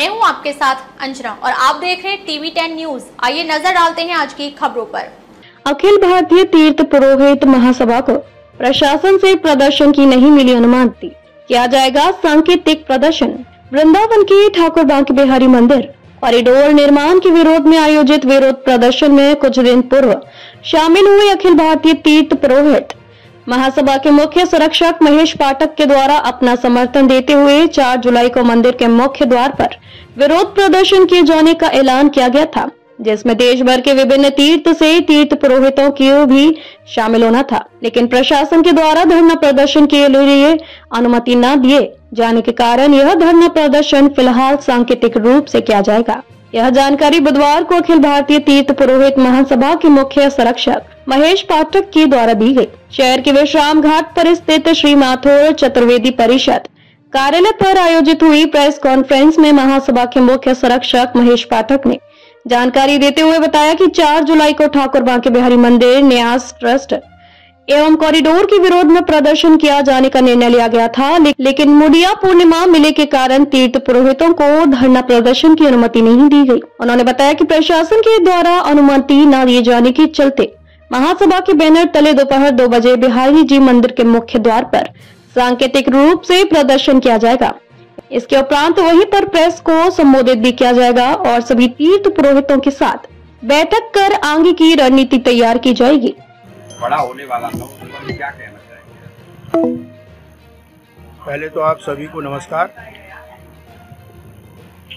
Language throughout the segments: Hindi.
मैं हूं आपके साथ अंजना और आप देख रहे हैं टीवी10 न्यूज। आइए नजर डालते हैं आज की खबरों पर। अखिल भारतीय तीर्थ पुरोहित महासभा को प्रशासन से प्रदर्शन की नहीं मिली अनुमति, किया जाएगा सांकेतिक प्रदर्शन। वृंदावन के ठाकुर बांके बिहारी मंदिर कॉरिडोर निर्माण के विरोध में आयोजित विरोध प्रदर्शन में कुछ दिन पूर्व शामिल हुए अखिल भारतीय तीर्थ पुरोहित महासभा के मुख्य संरक्षक महेश पाठक के द्वारा अपना समर्थन देते हुए 4 जुलाई को मंदिर के मुख्य द्वार पर विरोध प्रदर्शन किए जाने का ऐलान किया गया था, जिसमें देश भर के विभिन्न तीर्थ से तीर्थ पुरोहितों को भी शामिल होना था। लेकिन प्रशासन के द्वारा धरना प्रदर्शन के लिए अनुमति न दिए जाने के कारण यह धरना प्रदर्शन फिलहाल सांकेतिक रूप से किया जाएगा। यह जानकारी बुधवार को अखिल भारतीय तीर्थ पुरोहित महासभा के मुख्य संरक्षक महेश पाठक के द्वारा दी गई। शहर के विश्राम घाट पर स्थित श्री माथुर चतुर्वेदी परिषद कार्यालय पर आयोजित हुई प्रेस कॉन्फ्रेंस में महासभा के मुख्य संरक्षक महेश पाठक ने जानकारी देते हुए बताया कि 4 जुलाई को ठाकुर बांके बिहारी मंदिर न्यास ट्रस्ट एवं कॉरिडोर के विरोध में प्रदर्शन किया जाने का निर्णय लिया गया था, लेकिन मुड़िया पूर्णिमा मिले के कारण तीर्थ पुरोहितों को धरना प्रदर्शन की अनुमति नहीं दी गई। उन्होंने बताया कि प्रशासन के द्वारा अनुमति न दिए जाने के चलते महासभा के बैनर तले दोपहर 2 बजे बिहारी जी मंदिर के मुख्य द्वार पर सांकेतिक रूप से प्रदर्शन किया जाएगा। इसके उपरांत वहीं पर प्रेस को संबोधित भी किया जाएगा और सभी तीर्थ पुरोहितों के साथ बैठक कर आगे की रणनीति तैयार की जाएगी। बड़ा होने वाला था, उसको क्या कहना चाहिए? पहले तो आप सभी को नमस्कार।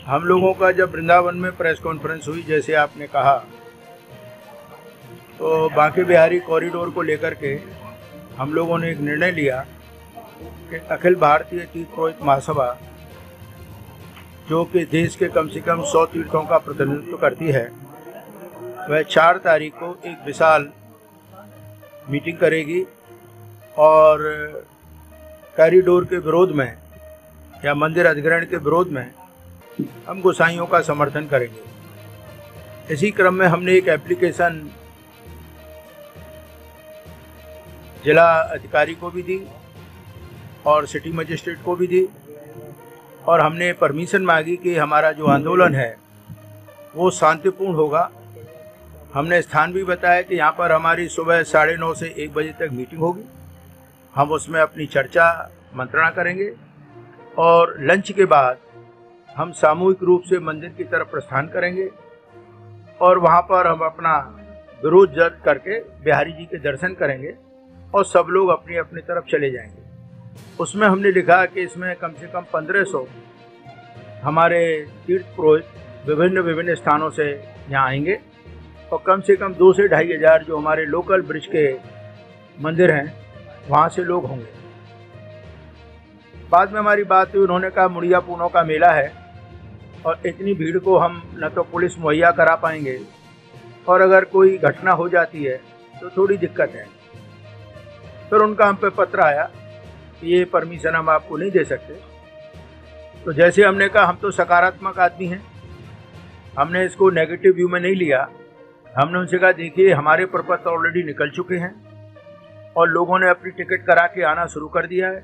हम लोगों का जब वृंदावन में प्रेस कॉन्फ्रेंस हुई, जैसे आपने कहा, तो बांके बिहारी कॉरिडोर को लेकर के हम लोगों ने एक निर्णय लिया कि अखिल भारतीय तीर्थ पुरोहित महासभा, जो कि देश के कम से कम 100 तीर्थों का प्रतिनिधित्व करती है, वह 4 तारीख को एक विशाल मीटिंग करेगी और कॉरिडोर के विरोध में या मंदिर अधिग्रहण के विरोध में हम गोसाइयों का समर्थन करेंगे। इसी क्रम में हमने एक एप्लीकेशन जिला अधिकारी को भी दी और सिटी मजिस्ट्रेट को भी दी और हमने परमिशन मांगी कि हमारा जो आंदोलन है वो शांतिपूर्ण होगा। हमने स्थान भी बताया कि यहाँ पर हमारी सुबह 9:30 से 1 बजे तक मीटिंग होगी। हम उसमें अपनी चर्चा मंत्रणा करेंगे और लंच के बाद हम सामूहिक रूप से मंदिर की तरफ प्रस्थान करेंगे और वहाँ पर हम अपना विरोध दर्ज करके बिहारी जी के दर्शन करेंगे और सब लोग अपनी अपनी तरफ चले जाएंगे। उसमें हमने लिखा कि इसमें कम से कम 1500 हमारे तीर्थ पुरोहित विभिन्न स्थानों से यहाँ आएंगे और कम से कम 2 से 2,500 हज़ार जो हमारे लोकल ब्रिज के मंदिर हैं वहाँ से लोग होंगे। बाद में हमारी बात हुई, उन्होंने कहा मुड़िया पूनों का मेला है और इतनी भीड़ को हम न तो पुलिस मुहैया करा पाएंगे और अगर कोई घटना हो जाती है तो थोड़ी दिक्कत है। फिर उनका हम पे पत्र आया कि ये परमिशन हम आपको नहीं दे सकते। तो जैसे हमने कहा, हम तो सकारात्मक आदमी हैं, हमने इसको नेगेटिव व्यू में नहीं लिया। हमने उनसे कहा, देखिए हमारे प्रपत्र ऑलरेडी निकल चुके हैं और लोगों ने अपनी टिकट करा के आना शुरू कर दिया है,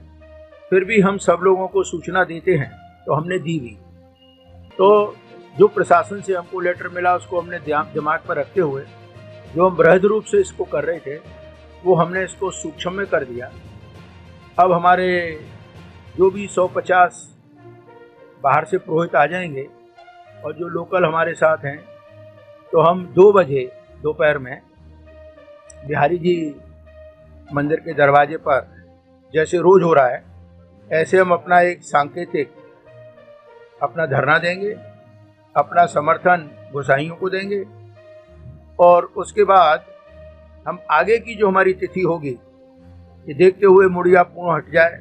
फिर भी हम सब लोगों को सूचना देते हैं, तो हमने दी भी। तो जो प्रशासन से हमको लेटर मिला उसको हमने दिमाग पर रखते हुए जो हम बृहद रूप से इसको कर रहे थे वो हमने इसको सूक्ष्म में कर दिया। अब हमारे जो भी 150 बाहर से पुरोहित आ जाएंगे और जो लोकल हमारे साथ हैं, तो हम 2 बजे दोपहर में बिहारी जी मंदिर के दरवाजे पर, जैसे रोज हो रहा है, ऐसे हम अपना एक सांकेतिक अपना धरना देंगे, अपना समर्थन गोसाइयों को देंगे और उसके बाद हम आगे की जो हमारी तिथि होगी ये देखते हुए मुड़िया पूर्ण हट जाए।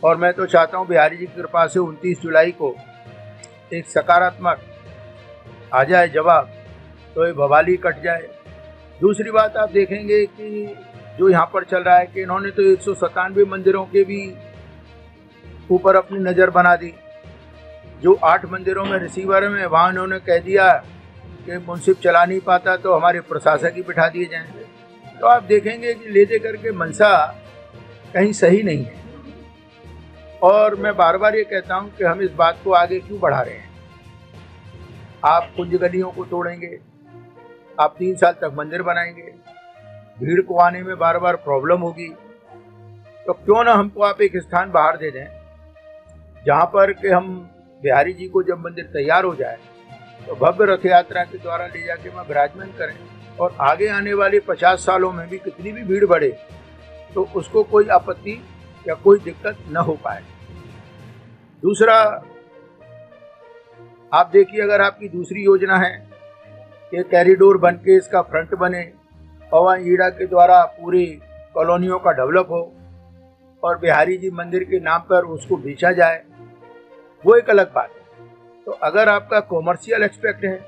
और मैं तो चाहता हूँ बिहारी जी की कृपा से 29 जुलाई को एक सकारात्मक आ जाए जवाब, तो ये बवाली कट जाए। दूसरी बात आप देखेंगे कि जो यहाँ पर चल रहा है कि इन्होंने तो 197 मंदिरों के भी ऊपर अपनी नज़र बना दी। जो 8 मंदिरों में रिसीवर में, वहाँ इन्होंने कह दिया कि मुंसिफ चला नहीं पाता तो हमारे प्रशासक ही बिठा दिए जाएंगे। तो आप देखेंगे कि ले दे करके मनसा कहीं सही नहीं है। और मैं बार बार ये कहता हूँ कि हम इस बात को आगे क्यों बढ़ा रहे हैं। आप कुंज गलियों को तोड़ेंगे, आप 3 साल तक मंदिर बनाएंगे, भीड़ को आने में बार बार प्रॉब्लम होगी, तो क्यों ना हमको आप एक स्थान बाहर दे दें जहाँ पर कि हम बिहारी जी को जब मंदिर तैयार हो जाए तो भव्य रथ यात्रा के द्वारा ले जाके वहाँ विराजमान करें, और आगे आने वाले 50 सालों में भी कितनी भी भीड़ बढ़े तो उसको कोई आपत्ति या कोई दिक्कत न हो पाए। दूसरा, आप देखिए, अगर आपकी दूसरी योजना है कि कॉरिडोर बन के इसका फ्रंट बने और वहाँ ईड़ा के द्वारा पूरी कॉलोनियों का डेवलप हो और बिहारी जी मंदिर के नाम पर उसको बेचा जाए, वो एक अलग बात है। तो अगर आपका कॉमर्शियल एक्सपेक्ट है,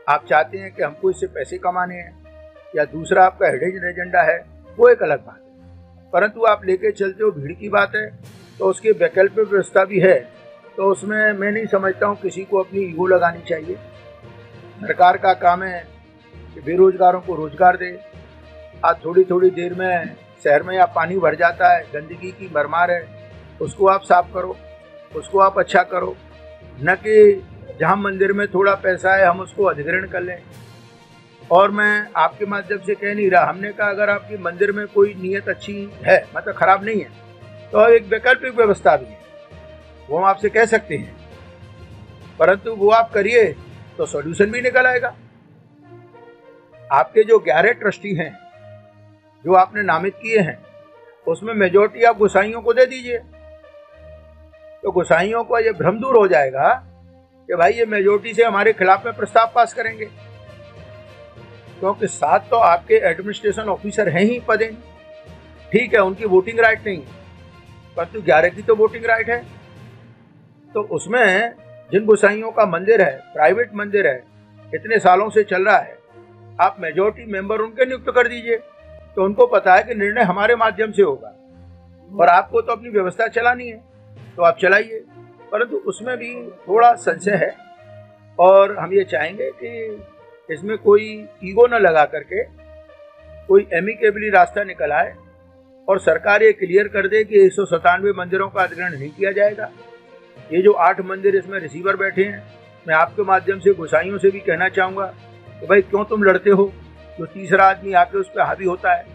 आप चाहते हैं कि हमको इससे पैसे कमाने हैं, या दूसरा आपका हिडन एजेंडा है, वो एक अलग बात है। परंतु आप लेके चलते हो भीड़ की बात है तो उसकी वैकल्पिक व्यवस्था भी है, तो उसमें मैं नहीं समझता हूँ किसी को अपनी ईगो लगानी चाहिए। सरकार का काम है कि बेरोजगारों को रोजगार दे। आज थोड़ी थोड़ी देर में शहर में या पानी भर जाता है, गंदगी की भरमार है, उसको आप साफ करो, उसको आप अच्छा करो, न कि जहाँ मंदिर में थोड़ा पैसा है हम उसको अधिग्रहण कर लें। और मैं आपके माध्यम से कह नहीं रहा, हमने कहा अगर आपकी मंदिर में कोई नीयत अच्छी है, मतलब खराब नहीं है, तो एक वैकल्पिक व्यवस्था भी है, वो हम आपसे कह सकते हैं, परंतु वो आप करिए तो सॉल्यूशन भी निकल आएगा। आपके जो 11 ट्रस्टी हैं जो आपने नामित किए हैं, उसमें मेजॉरिटी आप गोसाइयों को दे दीजिए, तो गोसाइयों को ये भ्रम दूर हो जाएगा कि भाई ये मेजॉरिटी से हमारे खिलाफ में प्रस्ताव पास करेंगे, क्योंकि 7 तो आपके एडमिनिस्ट्रेशन ऑफिसर हैं ही पदे, ठीक है, उनकी वोटिंग राइट नहीं, परंतु 11 की तो वोटिंग राइट है। तो उसमें जिन गोसाइयों का मंदिर है, प्राइवेट मंदिर है, इतने सालों से चल रहा है, आप मेजॉरिटी मेंबर उनके नियुक्त कर दीजिए, तो उनको पता है कि निर्णय हमारे माध्यम से होगा और आपको तो अपनी व्यवस्था चलानी है, तो आप चलाइए। परंतु उसमें भी थोड़ा संशय है और हम ये चाहेंगे कि इसमें कोई ईगो न लगा करके कोई एमिकेबली रास्ता निकल आए और सरकार ये क्लियर कर दे कि 197 मंदिरों का अधिग्रहण नहीं किया जाएगा। ये जो 8 मंदिर इसमें रिसीवर बैठे हैं, मैं आपके माध्यम से गोसाइयों से भी कहना चाहूँगा कि भाई क्यों तुम लड़ते हो, जो तीसरा आदमी आके उस पर हावी होता है।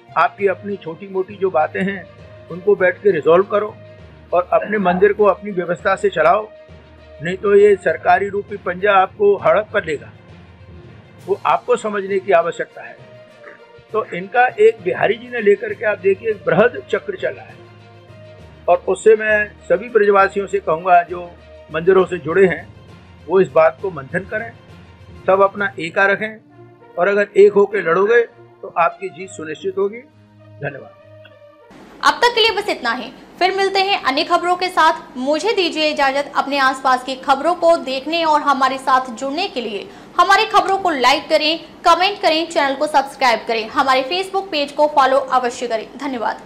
आपकी अपनी छोटी मोटी जो बातें हैं उनको बैठ के रिजॉल्व करो और अपने मंदिर को अपनी व्यवस्था से चलाओ, नहीं तो ये सरकारी रूपी पंजा आपको हड़प कर लेगा, वो आपको समझने की आवश्यकता है। तो इनका एक बिहारी जी ने लेकर के आप देखिए एक बृहद चक्र चला है, और उससे मैं सभी ब्रजवासियों से कहूँगा जो मंदिरों से जुड़े हैं वो इस बात को मंथन करें, सब अपना एका रखें, और अगर एक होकर लड़ोगे तो आपकी जीत सुनिश्चित होगी। धन्यवाद। अब तक के लिए बस इतना ही, फिर मिलते हैं अन्य खबरों के साथ। मुझे दीजिए इजाजत। अपने आसपास की खबरों को देखने और हमारे साथ जुड़ने के लिए हमारी खबरों को लाइक करें, कमेंट करें, चैनल को सब्सक्राइब करें, हमारे फेसबुक पेज को फॉलो अवश्य करें। धन्यवाद।